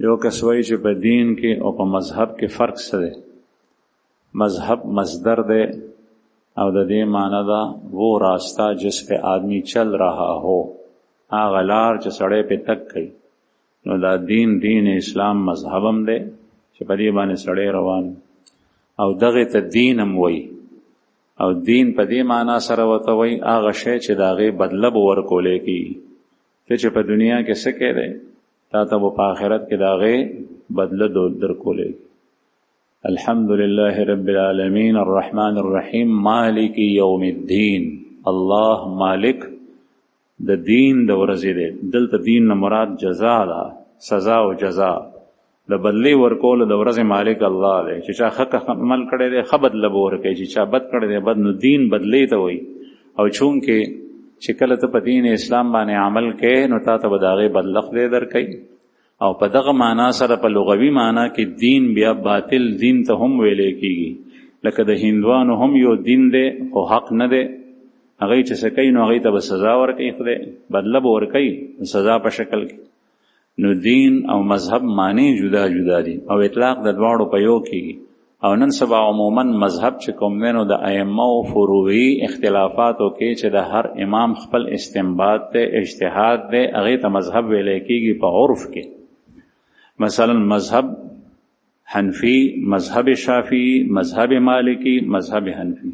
یو کس وایي چې په دین کې او په مذهب کې فرق څه دی؟ مذهب مصدر دی او د دې معنی ده وہ راستہ جس پہ آدمی چل رہا ہو، هغه لار چې سړی پې تګ کوي. نو دا دین اسلام مذهب هم دی چې په دې باندې سړی روان، او دغه ته دین هم وایي. او دین په دې معنا سره ورته وایي هغه شی چې د هغې بدله به ورکولی کېږي. ته چې په دنیا کې څه کوې تا ته به په آخرت کې د هغې بدله درکولی. الحمد لله رب العالمین الرحمن الرحیم مالک یوم الدین. الله مالک د دین د ورځې دی. دلته دین نه مراد جزا ده، سزا او جزا د بدلې ورکولو د ورځې مالک الله دی. چې چا ښه عمل کړی دی ښه بدله به ورکوي، چې چا بد کړی دی بد. نو دین بدلې ته وایي. او چونکې چې کله ته په دین اسلام باندې عمل کوې نو تا ته به د هغې بدله خدای درکوي. او په دغه معنا سره په لغوي معنا کې دین بیا باطل دین ته هم ویلی کېږي. لکه د هندوانو هم یو دین دی خو حق نه دی. هغوی چې څه کوي نو هغوی ته به سزا ورکوي، خدای بدله به ورکوي سزا په شکل کې. نو دین او مذهب معنی جدا جدا دي او اطلاق د دواړو په یو کېږي. او نن سبا عموما مذهب چې کوم دی نو د ائمه او فروعي اختلافاتو کې چې د هر امام خپل استنباط دی اجتهاد دی هغې ته مذهب ویلی کېږي په عرف کې. مثلا مذهب حنفی، مذهب شافعی، مذهب مالکی، مذهب حنفی.